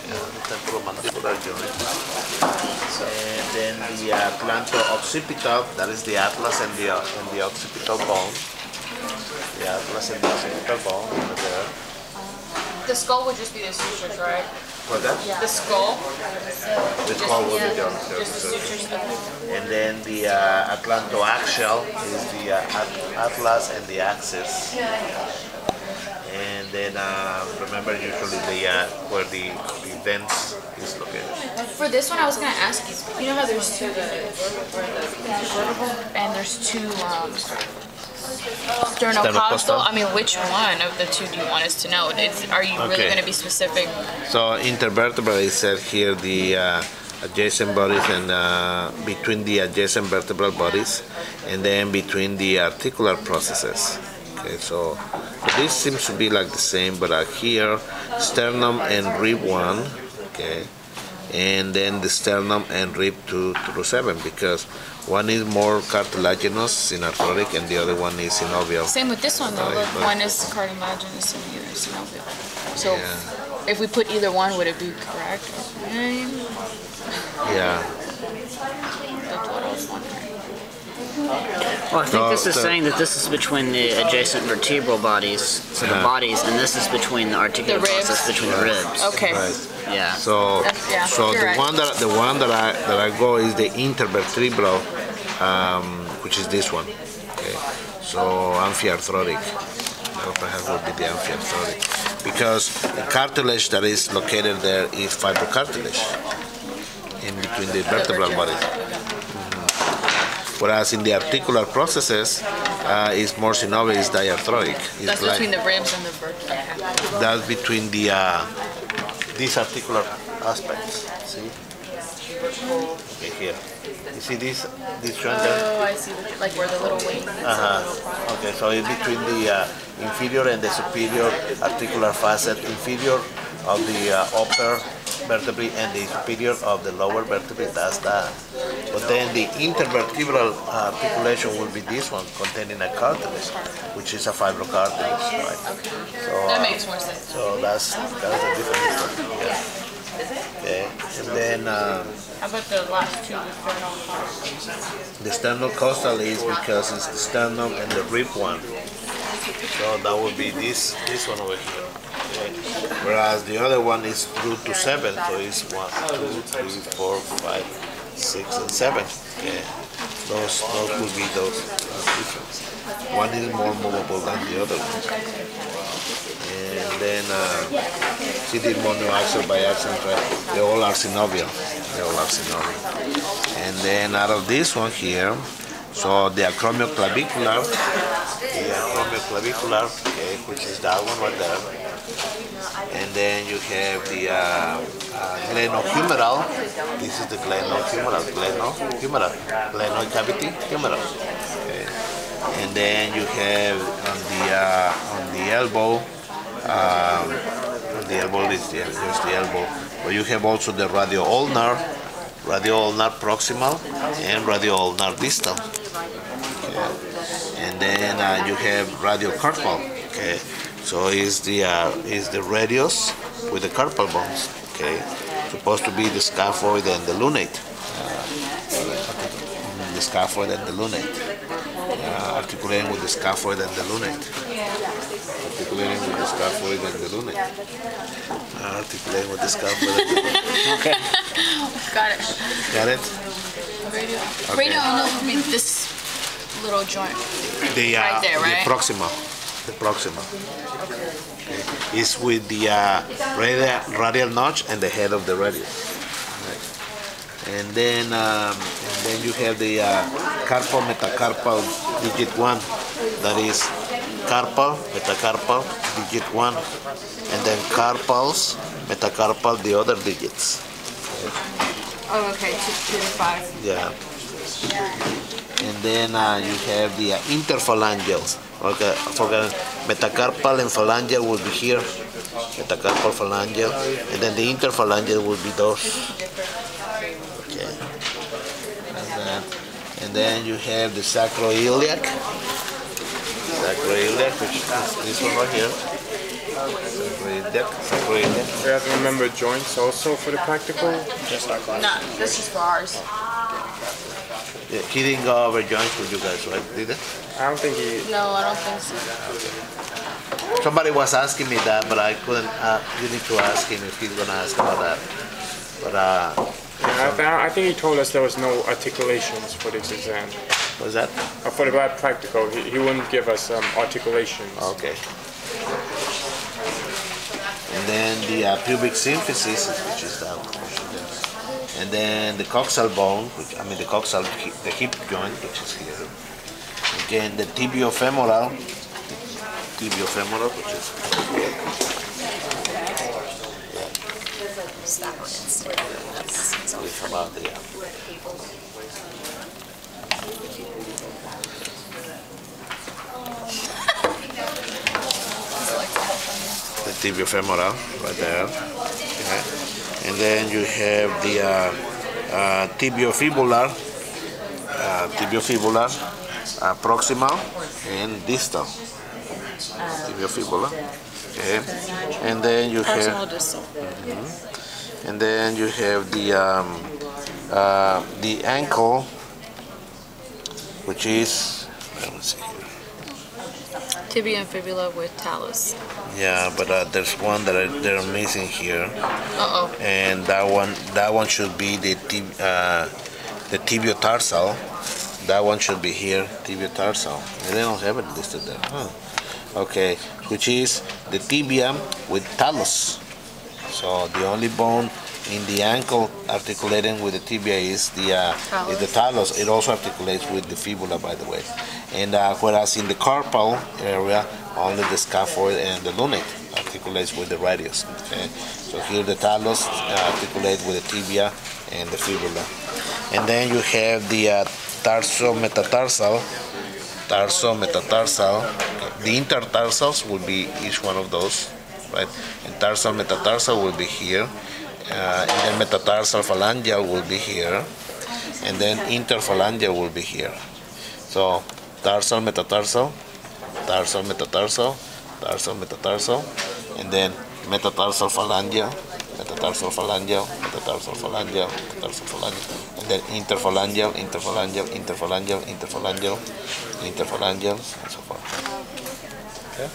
here, the temporomandibular joint. And then the atlanto-occipital, that is the atlas and the occipital bone. The atlas and the occipital bone over there. The skull would just be the sutures, right? What that? The skull? The skull will be done. Just the sutures. And then the atlantoaxial is the atlas and the axis. And then remember usually where the vents is located. For this one, I was going to ask you, you know how there's two, the vertebral, and there's two sternocostal? I mean, which one of the two do you want us to know? Are you really going to be specific? So intervertebral is said here the adjacent bodies and between the adjacent vertebral bodies, and then between the articular processes. Okay, so this seems to be like the same, but here sternum and rib 1, okay, and then the sternum and rib 2 through 7, because one is more cartilaginous, synarthrotic, and the other one is synovial. Same with this one though. Look, one is cartilaginous and the other is synovial. So if we put either one, would it be correct? Yeah. That's what I was wondering. Well, I think this is saying that this is between the adjacent vertebral bodies, so the bodies, and this is between the articular process between the ribs. Okay. Right. Yeah. So the one that I go is the intervertebral, which is this one. Okay. So amphiarthrotic. That perhaps would be the amphiarthrotic, because the cartilage that is located there is fibrocartilage in between the vertebral bodies. Whereas in the articular processes, is more synovial, is diarthrotic. That's between the ribs and the vertebrae. That's between the these articular aspects. See? Okay, here. You see this joint there? Oh, I see. Like where the little wing. Okay, so it's between the inferior and the superior articular facet, inferior of the upper vertebrae and the superior of the lower vertebrae. That's that. But then the intervertebral articulation will be this one, containing a cartilage, which is a fibrocartilage, right? Okay. So That makes more sense. so that's the difference. Yeah. Okay. And then How about the last two, the sternocostal? the sternocostal is because it's the sternum and the rib 1. So that would be this one over here. Okay. Whereas the other one is through to 7, so it's 1, 2, 3, 4, 5, 6, and 7. Okay. Those will be those difference. One is more movable than the other one. And then see the monoaxial, biaxial, they all are synovial. They all are synovial. And then out of this one here, so the acromioclavicular, okay, which is that one right there. And then you have the glenohumeral. This is the glenohumeral, glenoid cavity humeral. Okay. And then you have on the elbow. The elbow is there's the elbow. But you have also the radio-ulnar proximal and radio-ulnar distal. Okay. And then you have radiocarpal. Okay. So is the radius with the carpal bones. Okay. Supposed to be the scaphoid and the lunate. The scaphoid and the lunate. Articulating with the scaphoid and the lunate. Articulating with the scaphoid and the lunate. Articulating with the scaphoid and the lunate. Okay. Got it. Got it? Radio. Okay. Radio would be this little joint. Right there, right? The proxima. The proxima. Okay. Is with the radial notch and the head of the radius. Right. And then you have the carpal metacarpal digit 1. That is carpal, metacarpal, digit 1. And then carpals, metacarpal, the other digits. Oh, okay. 2 to 5. Yeah. And then you have the interphalangeals. Okay, forget metacarpal and phalangeal will be here. Metacarpal, phalangeal, and then the interphalangeal will be those. Okay. And then you have the sacroiliac. Sacroiliac, which is this one right here. separate it. We have to remember joints also for the practical. Just our class. No, this is for ours. Yeah, he didn't go over joints with you guys, right? Did it? I don't think he. No, I don't think so. Somebody was asking me that, but I couldn't. You need to ask him if he's gonna ask about that. But I think he told us there was no articulations for this exam. what's that? For the lab practical, he wouldn't give us articulations. Okay. And then the pubic symphysis, which is that one. And then the coxal bone, the coxal, the hip joint, which is here. Again, the tibiofemoral, which is here. That one instead. It's about the, the tibiofemoral right there. Okay. And then you have the tibiofibular, proximal and distal. Tibiofibular. Okay. And then you Proximal have distal. and then you have the ankle, which is, let me see here. Tibia and fibula with talus. Yeah, but there's one that they're missing here, Uh-oh. and that one should be the tibiotarsal. That one should be here, tibiotarsal. And they don't have it listed there. Huh. Okay, which is the tibia with talus. So the only bone in the ankle articulating with the tibia is the talus. It also articulates with the fibula, by the way. And whereas in the carpal area, only the scaphoid and the lunate articulates with the radius. Okay, so here the talus articulates with the tibia and the fibula. And then you have the tarsometastarsal. The intertarsals will be each one of those, right? And tarsal metatarsal will be here. And then metatarsal phalangeal will be here, and then interphalangeal will be here. So tarsal metatarsal, tarsal metatarsal, tarsal metatarsal, and then metatarsal phalangeal, metatarsal phalangeal, metatarsal phalangeal, metatarsal phalangeal, and then interphalangeal, interphalangeal, interphalangeal, interphalangeal, interphalangeal, and so forth. Okay.